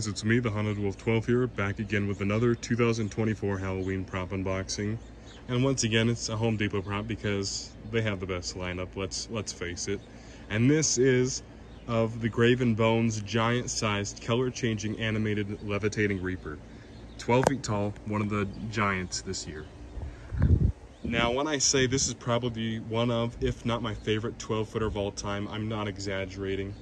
guys, it's me, the Haunted Wolf 12 here, back again with another 2024 Halloween prop unboxing. And once again, it's a Home Depot prop because they have the best lineup, let's face it. And this is of the Graven Bones giant-sized, color-changing animated levitating Reaper. 12 feet tall, one of the giants this year. Now, when I say this is probably one of, if not my favorite 12-footer of all time, I'm not exaggerating.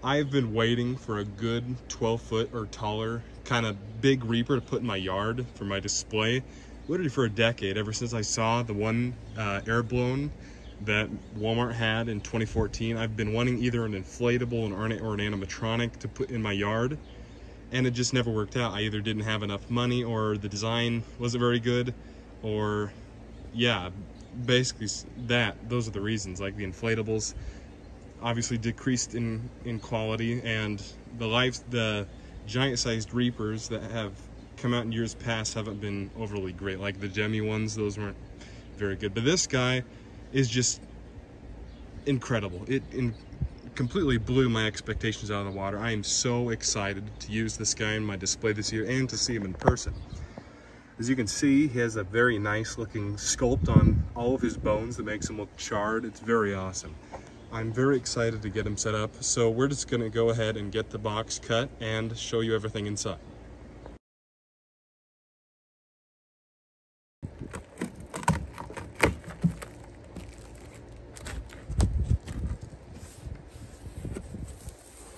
I've been waiting for a good 12-foot or taller kind of big Reaper to put in my yard for my display, literally for a decade, ever since I saw the one air-blown that Walmart had in 2014. I've been wanting either an inflatable or an animatronic to put in my yard, and it just never worked out. I either didn't have enough money, or the design wasn't very good, or yeah, basically those are the reasons. Like the inflatables obviously decreased in quality, and the giant-sized Reapers that have come out in years past haven't been overly great. Like the Gemmy ones, those weren't very good. But this guy is just incredible. It completely blew my expectations out of the water. I am so excited to use this guy in my display this year and to see him in person. As you can see, he has a very nice looking sculpt on all of his bones that makes him look charred. It's very awesome. I'm very excited to get him set up, so we're just gonna go ahead and get the box cut and show you everything inside.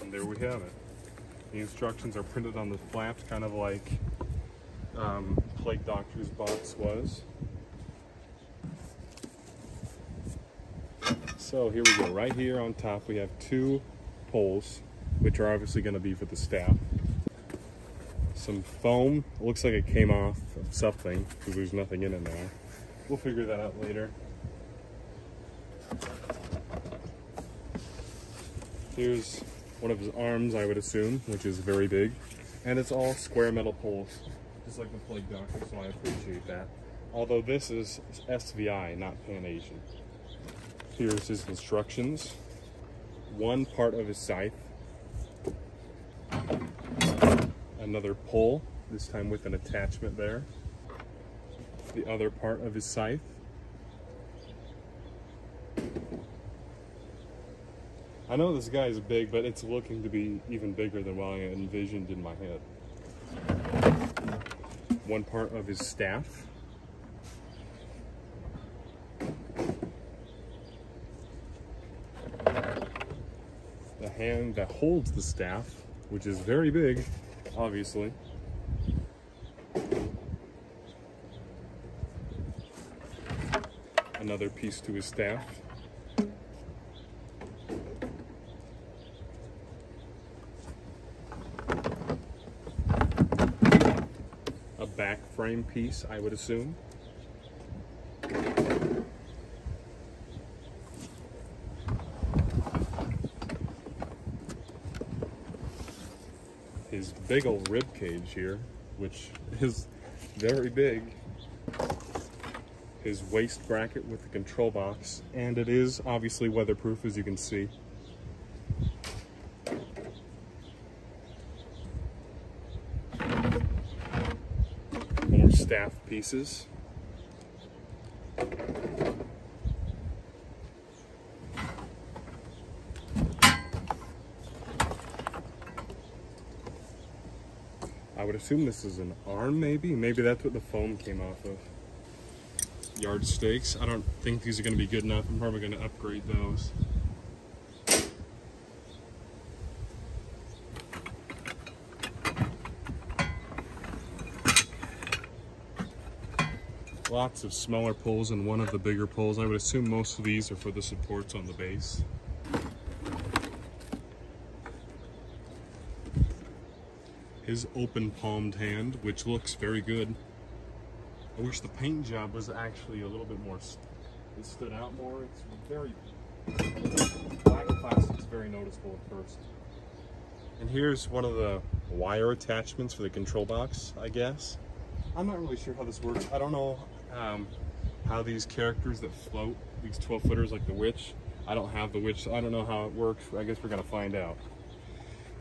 And there we have it. The instructions are printed on the flaps, kind of like Plague Doctor's box was. So here we go. Right here on top we have two poles, which are obviously going to be for the staff. Some foam. It looks like it came off of something because there's nothing in it now. We'll figure that out later. Here's one of his arms, I would assume, which is very big. And it's all square metal poles, just like the Plague Doctor, so I appreciate that. Although this is SVI, not Pan-Asian. Here's his instructions. One part of his scythe. Another pole, this time with an attachment there. The other part of his scythe. I know this guy is big, but it's looking to be even bigger than what I envisioned in my head. One part of his staff. The hand that holds the staff, which is very big, obviously. Another piece to his staff. A back frame piece, I would assume. His big old rib cage here, which is very big. His waist bracket with the control box, and it is obviously weatherproof, as you can see. More staff pieces. I would assume this is an arm, maybe? Maybe that's what the foam came off of. Yard stakes. I don't think these are going to be good enough. I'm probably going to upgrade those. Lots of smaller poles and one of the bigger poles. I would assume most of these are for the supports on the base. His open palmed hand, which looks very good. I wish the paint job was actually a little bit more, it stood out more. It's very, black plastic's very noticeable at first. And here's one of the wire attachments for the control box, I guess. I'm not really sure how this works. I don't know how these characters that float, these 12-footers like the witch, I don't have the witch, so I don't know how it works. I guess we're gonna find out.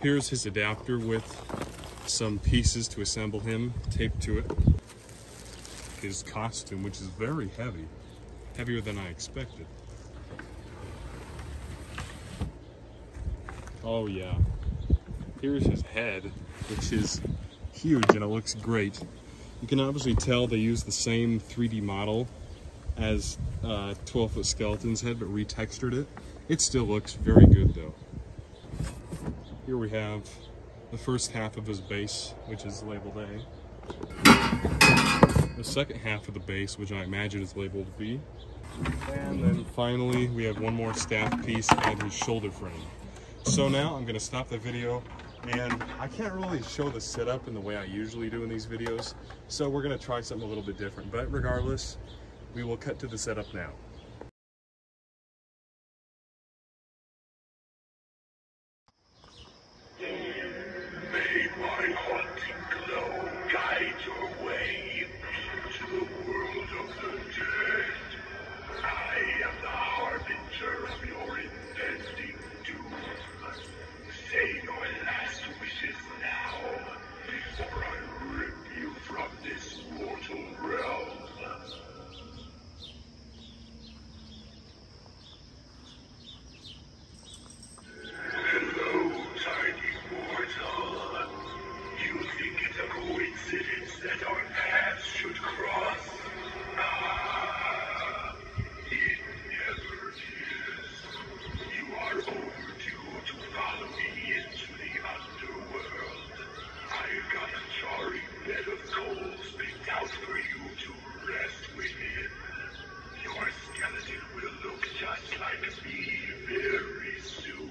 Here's his adapter with some pieces to assemble him taped to it. His costume, which is very heavy, heavier than I expected. Oh yeah, here's his head, which is huge and it looks great. You can obviously tell they use the same 3D model as 12-foot skeleton's head, but retextured it. It still looks very good though. Here we have the first half of his base, which is labeled A. The second half of the base, which I imagine is labeled B. And then finally, we have one more staff piece and his shoulder frame. So now I'm going to stop the video, and I can't really show the setup in the way I usually do in these videos, so we're going to try something a little bit different. But regardless, we will cut to the setup now. May my haunting glow guide your way into the world of the dead. I am the harbinger of your impending doom. Say your last wishes now, before I rip you from this mortal realm. Hello, tiny mortal. You think it's a coincidence that our paths should cross? Ah, it never is. You are overdue to follow me into the underworld. I've got a charring bed of coals picked out for you to rest within. Your skeleton will look just like me very soon.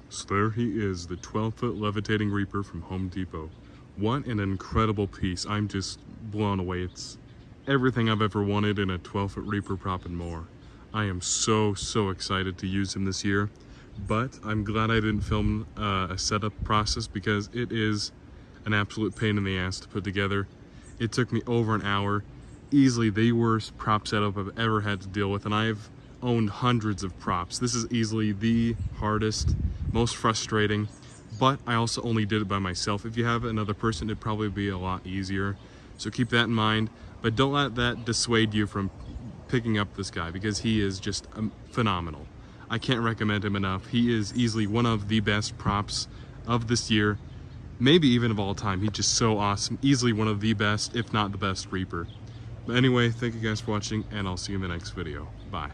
So there he is, the 12-foot Levitating Reaper from Home Depot. What an incredible piece. I'm just blown away. It's everything I've ever wanted in a 12-foot Reaper prop and more. I am so excited to use him this year, but I'm glad I didn't film a setup process because it is an absolute pain in the ass to put together. It took me over an hour. Easily the worst prop setup I've ever had to deal with, and I've owned hundreds of props. This is easily the hardest, most frustrating, but I also only did it by myself. If you have another person, it'd probably be a lot easier. So keep that in mind, but don't let that dissuade you from picking up this guy because he is just phenomenal. I can't recommend him enough. He is easily one of the best props of this year, maybe even of all time. He's just so awesome. Easily one of the best, if not the best Reaper. But anyway, thank you guys for watching, and I'll see you in the next video. Bye.